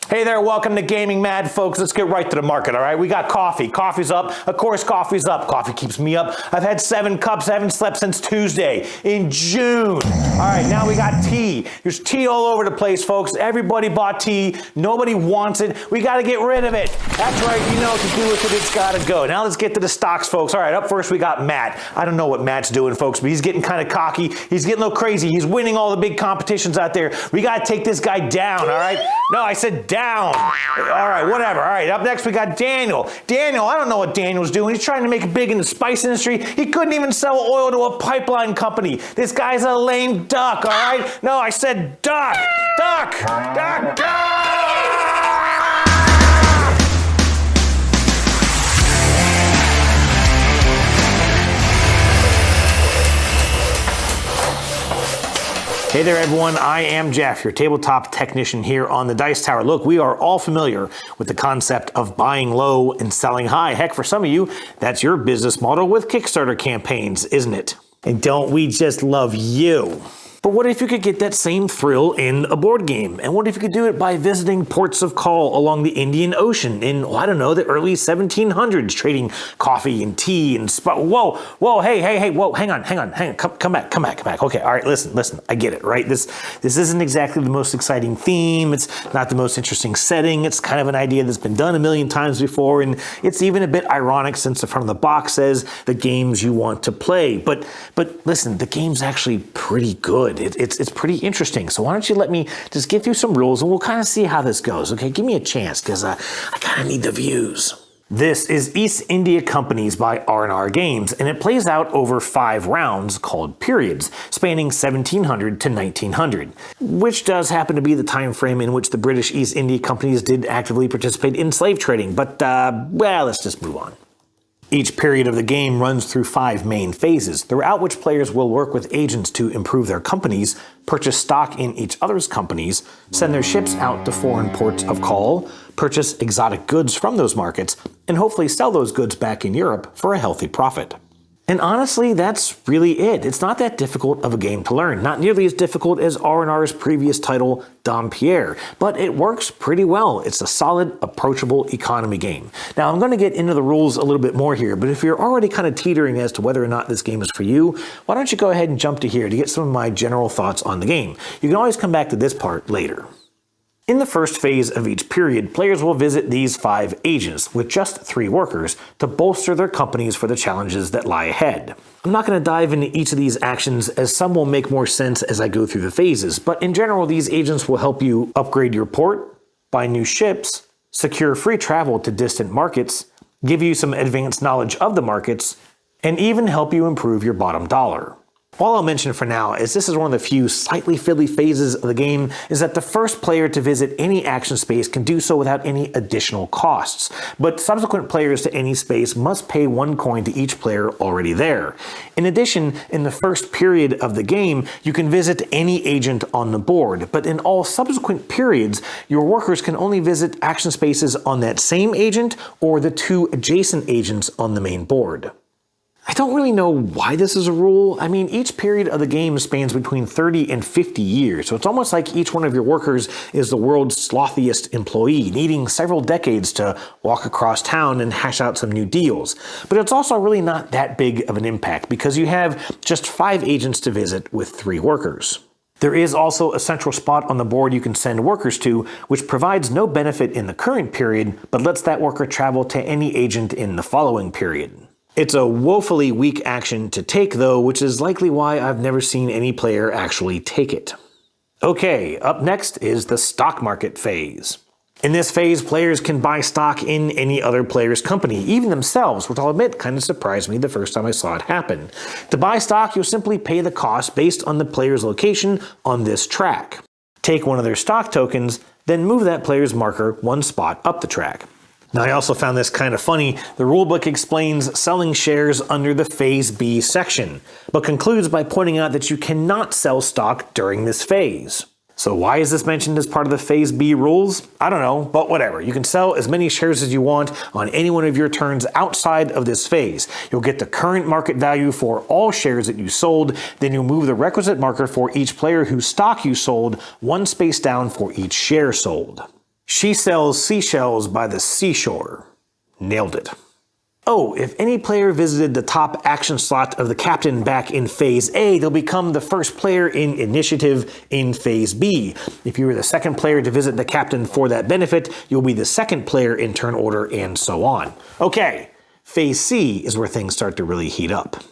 Hey there, welcome to Gaming Mad, folks. Let's get right to the market, all right? We got coffee. Coffee's up. Of course, coffee's up. Coffee keeps me up. I've had 7 cups. I haven't slept since Tuesday in June. All right, now we got tea. There's tea all over the place, folks. Everybody bought tea. Nobody wants it. We got to get rid of it. That's right. You know what to do with it. It's got to go. Now let's get to the stocks, folks. All right, up first we got Matt. I don't know what Matt's doing, folks, but he's getting kind of cocky. He's getting a little crazy. He's winning all the big competitions out there. We got to take this guy down, all right? No, I said down. All right, whatever. All right, up next we got Daniel. Daniel, I don't know what Daniel's doing. He's trying to make it big in the spice industry. He couldn't even sell oil to a pipeline company. This guy's a lame duck, all right? No, I said duck. Duck. Duck. Duck. Hey there, everyone. I am Jeff, your tabletop technician here on the Dice Tower. Look, we are all familiar with the concept of buying low and selling high. Heck, for some of you, that's your business model with Kickstarter campaigns, isn't it? And don't we just love you? But what if you could get that same thrill in a board game? And what if you could do it by visiting ports of call along the Indian Ocean in, I don't know, the early 1700s, trading coffee and tea and whoa, hey, whoa, hang on, come back. Okay, all right, listen, I get it, right? This isn't exactly the most exciting theme. It's not the most interesting setting. It's kind of an idea that's been done a million times before, and it's even a bit ironic since the front of the box says the games you want to play. But listen, the game's actually pretty good. It's pretty interesting. So why don't you let me just get through some rules and we'll kind of see how this goes. Okay, give me a chance because I kind of need the views. This is East India Companies by R&R Games, and it plays out over 5 rounds called periods, spanning 1700 to 1900, which does happen to be the time frame in which the British East India Companies did actively participate in slave trading. But, well, let's just move on. Each period of the game runs through 5 main phases, throughout which players will work with agents to improve their companies, purchase stock in each other's companies, send their ships out to foreign ports of call, purchase exotic goods from those markets, and hopefully sell those goods back in Europe for a healthy profit. And honestly, that's really it. It's not that difficult of a game to learn. Not nearly as difficult as R&R's previous title, Dampierre, but it works pretty well. It's a solid, approachable economy game. Now, I'm going to get into the rules a little bit more here, but if you're already kind of teetering as to whether or not this game is for you, why don't you go ahead and jump to here to get some of my general thoughts on the game. You can always come back to this part later. In the first phase of each period, players will visit these 5 agents with just 3 workers to bolster their companies for the challenges that lie ahead. I'm not going to dive into each of these actions as some will make more sense as I go through the phases, but in general, these agents will help you upgrade your port, buy new ships, secure free travel to distant markets, give you some advanced knowledge of the markets, and even help you improve your bottom dollar. All I'll mention for now, as this is one of the few slightly fiddly phases of the game, is that the first player to visit any action space can do so without any additional costs, but subsequent players to any space must pay 1 coin to each player already there. In addition, in the first period of the game, you can visit any agent on the board, but in all subsequent periods, your workers can only visit action spaces on that same agent or the 2 adjacent agents on the main board. I don't really know why this is a rule. I mean, each period of the game spans between 30 and 50 years, so it's almost like each one of your workers is the world's slothiest employee, needing several decades to walk across town and hash out some new deals. But it's also really not that big of an impact because you have just 5 agents to visit with 3 workers. There is also a central spot on the board you can send workers to, which provides no benefit in the current period, but lets that worker travel to any agent in the following period. It's a woefully weak action to take though, which is likely why I've never seen any player actually take it. Okay, up next is the stock market phase. In this phase, players can buy stock in any other player's company, even themselves, which I'll admit kind of surprised me the first time I saw it happen. To buy stock, you'll simply pay the cost based on the player's location on this track. Take one of their stock tokens, then move that player's marker 1 spot up the track. Now, I also found this kind of funny. The rulebook explains selling shares under the Phase B section, but concludes by pointing out that you cannot sell stock during this phase. So why is this mentioned as part of the Phase B rules? I don't know, but whatever. You can sell as many shares as you want on any one of your turns outside of this phase. You'll get the current market value for all shares that you sold, then you'll move the requisite marker for each player whose stock you sold 1 space down for each share sold. She sells seashells by the seashore. Nailed it. Oh, if any player visited the top action slot of the captain back in Phase A, they'll become the first player in initiative in Phase B. If you were the second player to visit the captain for that benefit, you'll be the second player in turn order, and so on. Okay, Phase C is where things start to really heat up.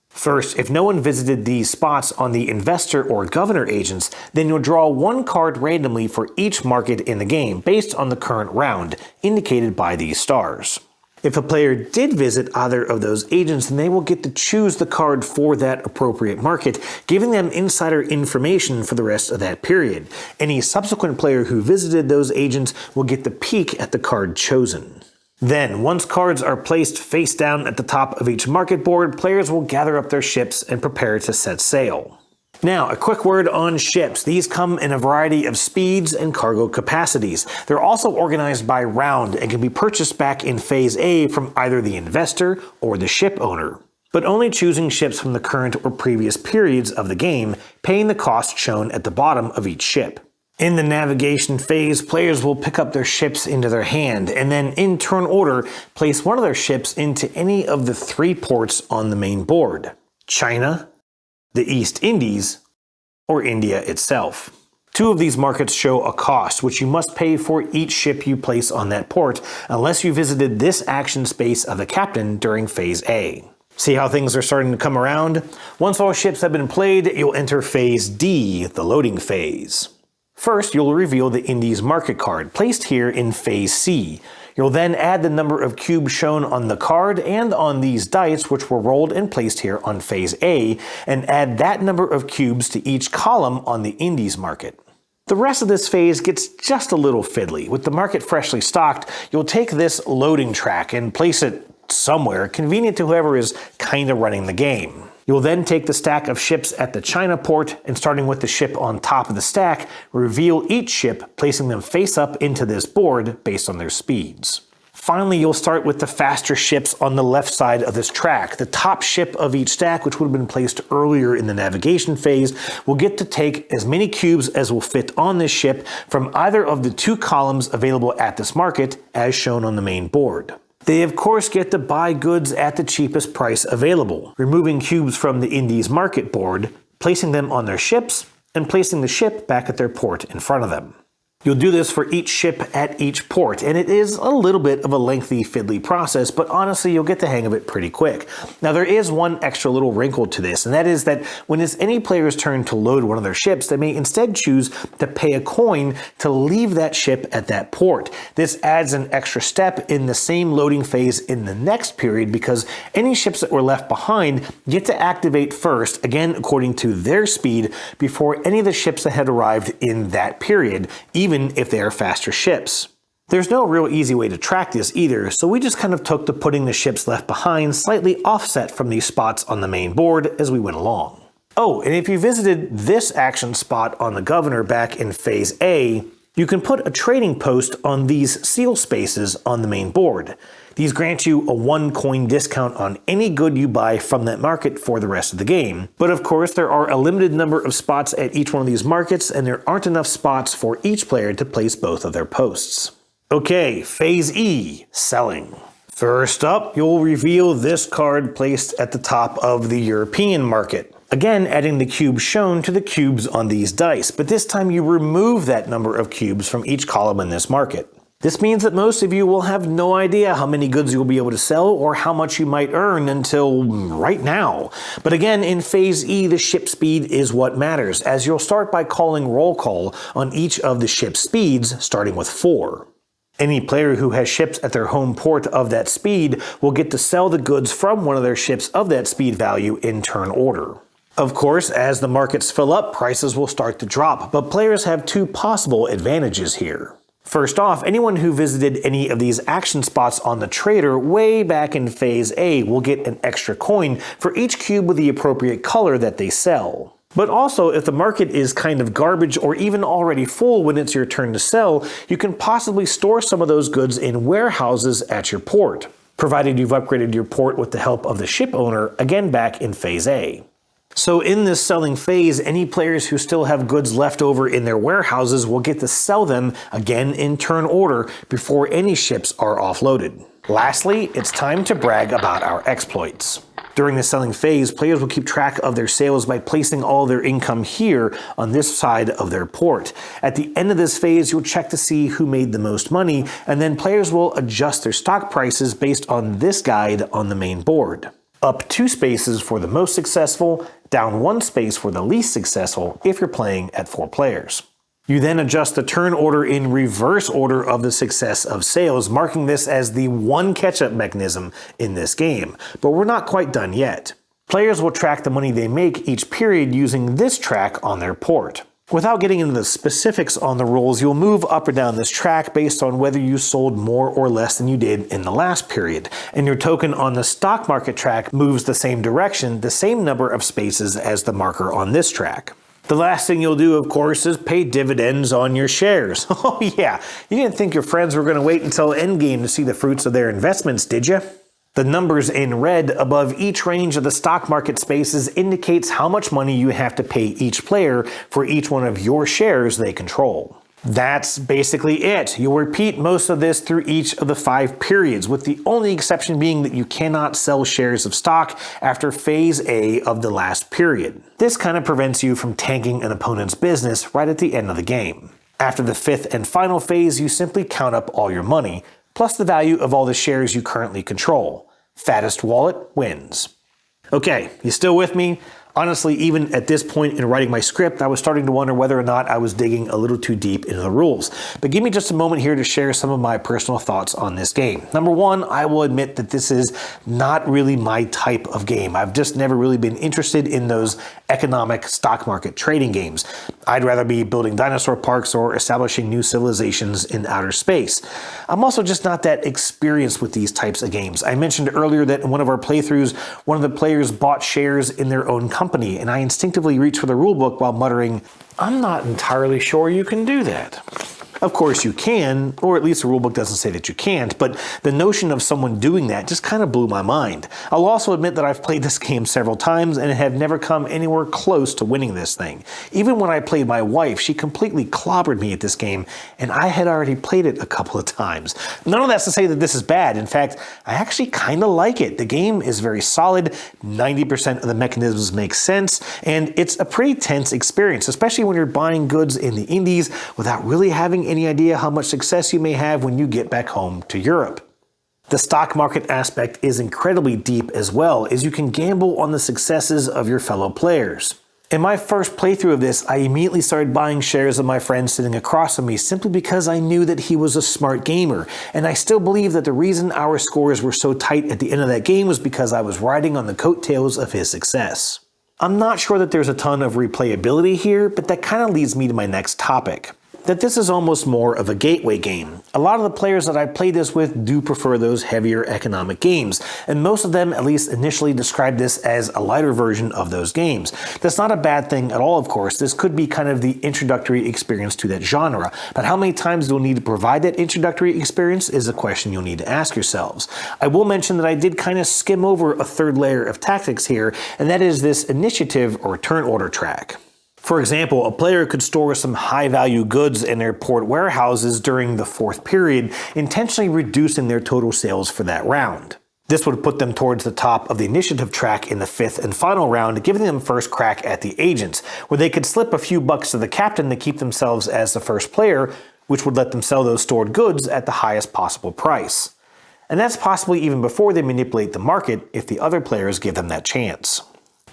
First, if no one visited these spots on the investor or governor agents, then you'll draw one card randomly for each market in the game based on the current round, indicated by these stars. If a player did visit either of those agents, then they will get to choose the card for that appropriate market, giving them insider information for the rest of that period. Any subsequent player who visited those agents will get the peek at the card chosen. Then, once cards are placed face down at the top of each market board, players will gather up their ships and prepare to set sail. Now, a quick word on ships. These come in a variety of speeds and cargo capacities. They're also organized by round and can be purchased back in Phase A from either the investor or the ship owner, but only choosing ships from the current or previous periods of the game, paying the cost shown at the bottom of each ship. In the navigation phase, players will pick up their ships into their hand, and then in turn order, place one of their ships into any of the 3 ports on the main board: China, the East Indies, or India itself. 2 of these markets show a cost, which you must pay for each ship you place on that port, unless you visited this action space of the captain during Phase A. See how things are starting to come around? Once all ships have been played, you'll enter Phase D, the loading phase. First, you'll reveal the Indies market card, placed here in Phase C. You'll then add the number of cubes shown on the card and on these dice, which were rolled and placed here on Phase A, and add that number of cubes to each column on the Indies market. The rest of this phase gets just a little fiddly. With the market freshly stocked, you'll take this loading track and place it somewhere convenient to whoever is kinda running the game. You'll then take the stack of ships at the China port, and starting with the ship on top of the stack, reveal each ship, placing them face up into this board based on their speeds. Finally, you'll start with the faster ships on the left side of this track. The top ship of each stack, which would have been placed earlier in the navigation phase, will get to take as many cubes as will fit on this ship from either of the 2 columns available at this market, as shown on the main board. They of course get to buy goods at the cheapest price available, removing cubes from the Indies market board, placing them on their ships, and placing the ship back at their port in front of them. You'll do this for each ship at each port, and it is a little bit of a lengthy, fiddly process, but honestly, you'll get the hang of it pretty quick. Now, there is one extra little wrinkle to this, and that is that when it's any player's turn to load one of their ships, they may instead choose to pay a coin to leave that ship at that port. This adds an extra step in the same loading phase in the next period, because any ships that were left behind get to activate first, again according to their speed, before any of the ships that had arrived in that period, even if they are faster ships. There's no real easy way to track this either, so we just kind of took to putting the ships left behind slightly offset from these spots on the main board as we went along. Oh, and if you visited this action spot on the governor back in Phase A, you can put a trading post on these seal spaces on the main board. These grant you a 1 coin discount on any good you buy from that market for the rest of the game. But of course, there are a limited number of spots at each one of these markets, and there aren't enough spots for each player to place both of their posts. Okay, Phase E, selling. First up, you'll reveal this card placed at the top of the European market. Again, adding the cubes shown to the cubes on these dice, but this time you remove that number of cubes from each column in this market. This means that most of you will have no idea how many goods you'll be able to sell or how much you might earn until right now. But again, in Phase E, the ship speed is what matters, as you'll start by calling roll call on each of the ship speeds, starting with 4. Any player who has ships at their home port of that speed will get to sell the goods from one of their ships of that speed value in turn order. Of course, as the markets fill up, prices will start to drop, but players have 2 possible advantages here. First off, anyone who visited any of these action spots on the trader way back in Phase A will get an extra coin for each cube with the appropriate color that they sell. But also, if the market is kind of garbage or even already full when it's your turn to sell, you can possibly store some of those goods in warehouses at your port, provided you've upgraded your port with the help of the ship owner, again back in Phase A. So in this selling phase, any players who still have goods left over in their warehouses will get to sell them again in turn order before any ships are offloaded. Lastly, it's time to brag about our exploits. During the selling phase, players will keep track of their sales by placing all their income here on this side of their port. At the end of this phase, you'll check to see who made the most money, and then players will adjust their stock prices based on this guide on the main board. Up 2 spaces for the most successful, down 1 space for the least successful if you're playing at 4 players. You then adjust the turn order in reverse order of the success of sales, marking this as the one catch-up mechanism in this game. But we're not quite done yet. Players will track the money they make each period using this track on their port. Without getting into the specifics on the rules, you'll move up or down this track based on whether you sold more or less than you did in the last period. And your token on the stock market track moves the same direction, the same number of spaces as the marker on this track. The last thing you'll do, of course, is pay dividends on your shares. Oh yeah, you didn't think your friends were going to wait until endgame to see the fruits of their investments, did you? The numbers in red above each range of the stock market spaces indicates how much money you have to pay each player for each one of your shares they control. That's basically it. You'll repeat most of this through each of the 5 periods, with the only exception being that you cannot sell shares of stock after phase A of the last period. This kind of prevents you from tanking an opponent's business right at the end of the game. After the 5th and final phase, you simply count up all your money, plus the value of all the shares you currently control. Fattest wallet wins. Okay, you still with me? Honestly, even at this point in writing my script, I was starting to wonder whether or not I was digging a little too deep into the rules. But give me just a moment here to share some of my personal thoughts on this game. Number one, I will admit that this is not really my type of game. I've just never really been interested in those economic stock market trading games. I'd rather be building dinosaur parks or establishing new civilizations in outer space. I'm also just not that experienced with these types of games. I mentioned earlier that in one of our playthroughs, one of the players bought shares in their own company, and I instinctively reached for the rulebook while muttering, "I'm not entirely sure you can do that." Of course you can, or at least the rulebook doesn't say that you can't, but the notion of someone doing that just kind of blew my mind. I'll also admit that I've played this game several times and have never come anywhere close to winning this thing. Even when I played my wife, she completely clobbered me at this game, and I had already played it a couple of times. None of that's to say that this is bad. In fact, I actually kind of like it. The game is very solid, 90% of the mechanisms make sense, and it's a pretty tense experience, especially when you're buying goods in the Indies without really having any idea how much success you may have when you get back home to Europe. The stock market aspect is incredibly deep as well, as you can gamble on the successes of your fellow players. In my first playthrough of this, I immediately started buying shares of my friend sitting across from me simply because I knew that he was a smart gamer, and I still believe that the reason our scores were so tight at the end of that game was because I was riding on the coattails of his success. I'm not sure that there's a ton of replayability here, but that kind of leads me to my next topic. That this is almost more of a gateway game. A lot of the players that I played this with do prefer those heavier economic games, and most of them at least initially describe this as a lighter version of those games. That's not a bad thing at all, of course. This could be kind of the introductory experience to that genre, but how many times you'll need to provide that introductory experience is a question you'll need to ask yourselves. I will mention that I did kind of skim over a third layer of tactics here, and that is this initiative or turn order track. For example, a player could store some high-value goods in their port warehouses during the 4th period, intentionally reducing their total sales for that round. This would put them towards the top of the initiative track in the 5th and final round, giving them first crack at the agents, where they could slip a few bucks to the captain to keep themselves as the first player, which would let them sell those stored goods at the highest possible price. And that's possibly even before they manipulate the market if the other players give them that chance.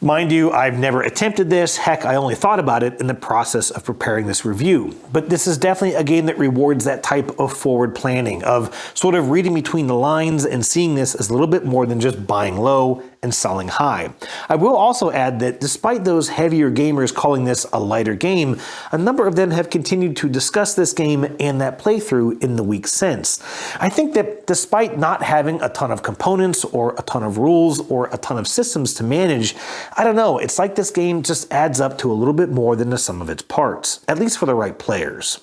Mind you, I've never attempted this. Heck, I only thought about it in the process of preparing this review. But this is definitely a game that rewards that type of forward planning, of sort of reading between the lines and seeing this as a little bit more than just buying low and selling high. I will also add that despite those heavier gamers calling this a lighter game, a number of them have continued to discuss this game and that playthrough in the weeks since. I think that despite not having a ton of components or a ton of rules or a ton of systems to manage, I don't know, it's like this game just adds up to a little bit more than the sum of its parts, at least for the right players.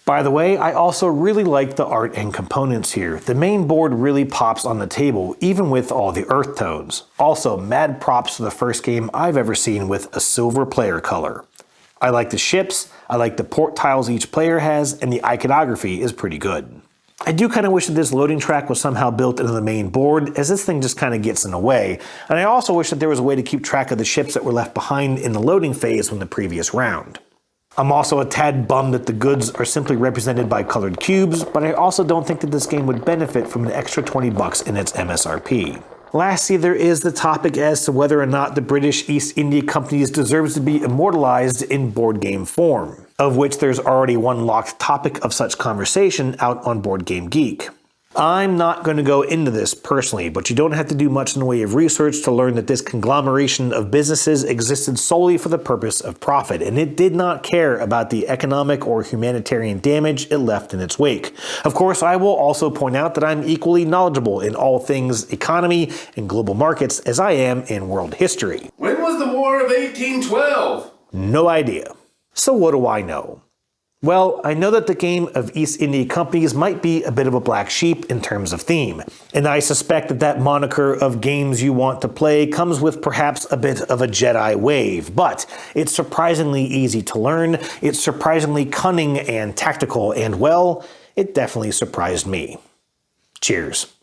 By the way, I also really like the art and components here. The main board really pops on the table, even with all the earth tones. Also, mad props to the first game I've ever seen with a silver player color. I like the ships, I like the port tiles each player has, and the iconography is pretty good. I do kind of wish that this loading track was somehow built into the main board, as this thing just kind of gets in the way, and I also wish that there was a way to keep track of the ships that were left behind in the loading phase from the previous round. I'm also a tad bummed that the goods are simply represented by colored cubes, but I also don't think that this game would benefit from an extra $20 in its MSRP. Lastly, there is the topic as to whether or not the British East India Company deserves to be immortalized in board game form, of which there's already one locked topic of such conversation out on Board Game Geek. I'm not going to go into this personally, but you don't have to do much in the way of research to learn that this conglomeration of businesses existed solely for the purpose of profit, and it did not care about the economic or humanitarian damage it left in its wake. Of course, I will also point out that I'm equally knowledgeable in all things economy and global markets as I am in world history. When was the War of 1812? No idea. So what do I know? Well, I know that the game of East India Companies might be a bit of a black sheep in terms of theme, and I suspect that that moniker of games you want to play comes with perhaps a bit of a Jedi wave, but it's surprisingly easy to learn, it's surprisingly cunning and tactical, and well, it definitely surprised me. Cheers.